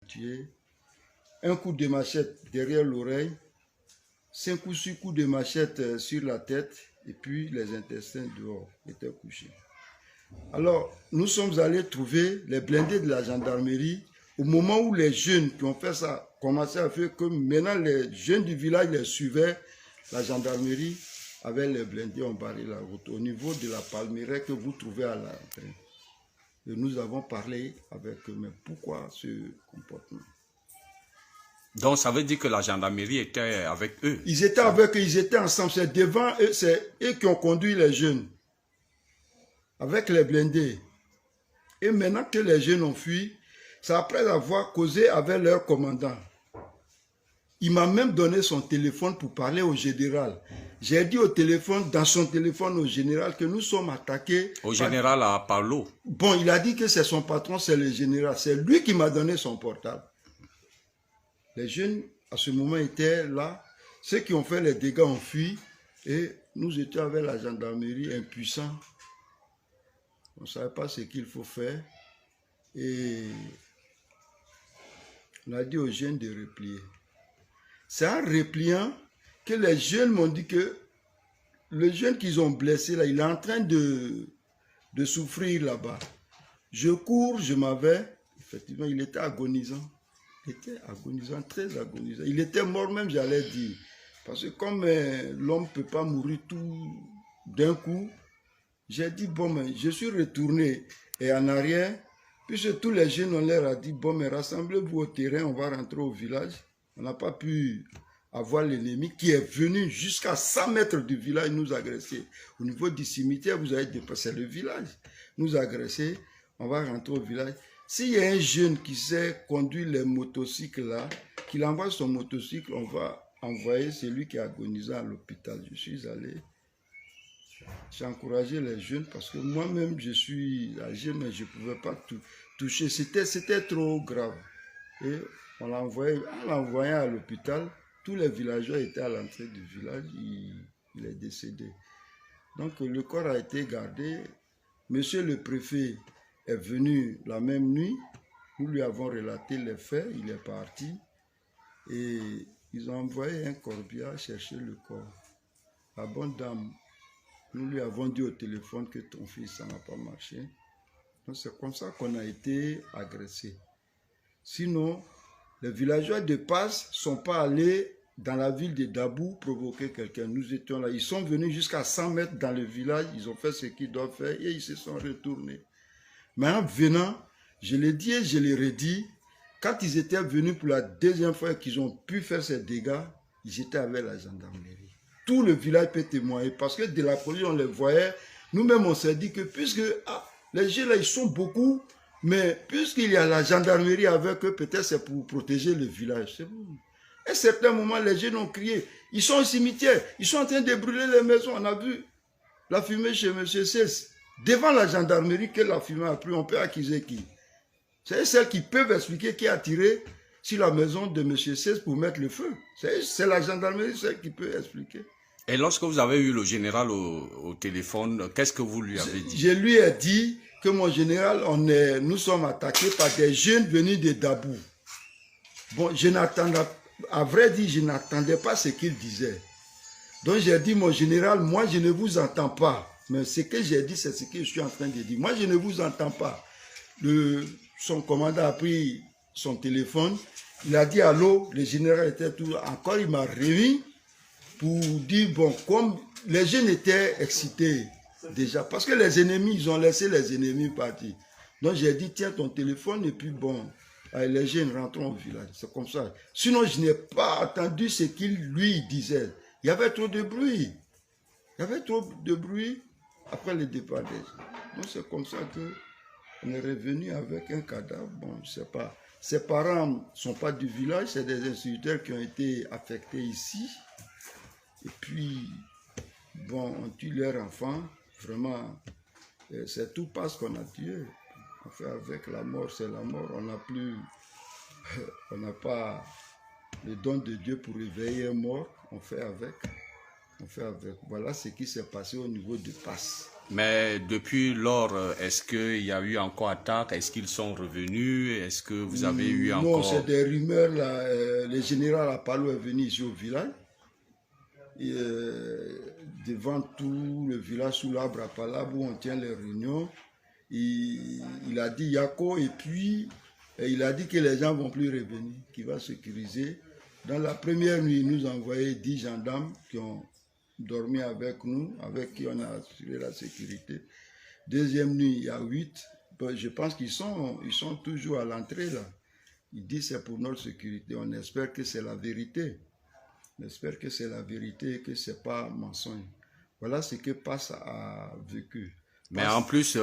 tué. Un coup de machette derrière l'oreille, 5 ou 6 coups de machette sur la tête, et puis les intestins dehors étaient couchés. Alors, nous sommes allés trouver les blindés de la gendarmerie au moment où les jeunes qui ont fait ça commençaient à faire que maintenant les jeunes du village les suivaient. La gendarmerie avait les blindés, ont barré la route au niveau de la palmeraie que vous trouvez à l'entrée. Et nous avons parlé avec eux, mais pourquoi ce comportement? Donc ça veut dire que la gendarmerie était avec eux. Ils étaient avec eux, ils étaient ensemble. C'est devant eux, c'est eux qui ont conduit les jeunes. Avec les blindés. Et maintenant que les jeunes ont fui, c'est après avoir causé avec leur commandant. Il m'a même donné son téléphone pour parler au général. J'ai dit au téléphone, dans son téléphone au général, que nous sommes attaqués. Au général à Parlo. Bon, il a dit que c'est son patron, c'est le général. C'est lui qui m'a donné son portable. Les jeunes, à ce moment, étaient là. Ceux qui ont fait les dégâts ont fui. Et nous étions avec la gendarmerie impuissants. On ne savait pas ce qu'il faut faire. Et on a dit aux jeunes de replier. C'est en repliant que les jeunes m'ont dit que le jeune qu'ils ont blessé, là, il est en train de souffrir là-bas. Je cours, je m'en vais. Effectivement, il était agonisant. Il était agonisant, très agonisant. Il était mort même, j'allais dire. Parce que comme l'homme ne peut pas mourir tout d'un coup, j'ai dit, bon, mais je suis retourné et en arrière, puisque tous les jeunes ont l'air à dire, bon, mais rassemblez-vous au terrain, on va rentrer au village. On n'a pas pu avoir l'ennemi qui est venu jusqu'à 100 mètres du village nous agresser. Au niveau du cimetière, vous avez dépassé le village. Nous agresser, on va rentrer au village. S'il y a un jeune qui sait conduire les motocycles là, qu'il envoie son motocycle, on va envoyer celui qui est agonisant à l'hôpital. Je suis allé, j'ai encouragé les jeunes parce que moi-même je suis âgé, mais je ne pouvais pas toucher. C'était trop grave. Et on l'a envoyé, en l'envoyant à l'hôpital, tous les villageois étaient à l'entrée du village, il est décédé. Donc le corps a été gardé. Monsieur le préfet est venu la même nuit, nous lui avons relaté les faits, il est parti et ils ont envoyé un corbillard chercher le corps. La bonne dame, nous lui avons dit au téléphone que ton fils, ça n'a pas marché. Donc c'est comme ça qu'on a été agressé. Sinon, les villageois de Passe ne sont pas allés dans la ville de Dabou provoquer quelqu'un. Nous étions là. Ils sont venus jusqu'à 100 mètres dans le village. Ils ont fait ce qu'ils doivent faire et ils se sont retournés. Maintenant, venant, je l'ai dit et je l'ai redit, quand ils étaient venus pour la deuxième fois et qu'ils ont pu faire ces dégâts, ils étaient avec la gendarmerie. Tout le village peut témoigner parce que de la police, on les voyait. Nous-mêmes, on s'est dit que puisque les gens là, ils sont beaucoup, mais puisqu'il y a la gendarmerie avec eux, peut-être c'est pour protéger le village. C'est bon. À un certain moment, les jeunes ont crié. Ils sont au cimetière. Ils sont en train de brûler les maisons. On a vu la fumée chez M. Cess. Devant la gendarmerie que la fumée a pris, on peut accuser qui? C'est celles qui peuvent expliquer qui a tiré sur la maison de M. Cess pour mettre le feu. C'est la gendarmerie celle qui peut expliquer. Et lorsque vous avez eu le général au téléphone, qu'est-ce que vous lui avez dit? Je lui ai dit que mon général, nous sommes attaqués par des jeunes venus de Dabou. Bon, à vrai dire, je n'attendais pas ce qu'il disait. Donc j'ai dit, mon général, moi je ne vous entends pas. Mais ce que j'ai dit, c'est ce que je suis en train de dire. Moi je ne vous entends pas. Son commandant a pris son téléphone. Il a dit allô, le général était tout. Encore, il m'a remis pour dire, bon, comme les jeunes étaient excités déjà, parce que les ennemis, ils ont laissé les ennemis partir. Donc j'ai dit, tiens ton téléphone et puis bon, les jeunes rentrent au village. C'est comme ça. Sinon, je n'ai pas entendu ce qu'il lui disait. Il y avait trop de bruit. Il y avait trop de bruit après le départ des gens. Donc c'est comme ça qu'on est revenu avec un cadavre. Bon, je ne sais pas. Ses parents ne sont pas du village, c'est des instituteurs qui ont été affectés ici. Et puis, bon, on tue leurs enfants. Vraiment, c'est tout parce qu'on a tué. On fait avec la mort, c'est la mort. On n'a plus, on n'a pas le don de Dieu pour réveiller un mort. On fait avec. On fait avec. Voilà ce qui s'est passé au niveau de Passe. Mais depuis lors, est-ce qu'il y a eu encore attaque? Est-ce qu'ils sont revenus? Est-ce que vous avez eu Non, encore... c'est des rumeurs là. Le général Apalo est venu ici au village. Et, devant tout le village sous l'arbre à Palab où on tient les réunions, il a dit Yako et puis il a dit que les gens ne vont plus revenir, qu'il va sécuriser. Dans la première nuit, il nous a envoyé 10 gendarmes qui ont dormi avec nous, avec qui on a assuré la sécurité. Deuxième nuit, il y a 8. Je pense qu'ils sont toujours à l'entrée là. Ils disent c'est pour notre sécurité. On espère que c'est la vérité. On espère que c'est la vérité et que ce n'est pas mensonge. Voilà ce que Passe a vécu. Mais en plus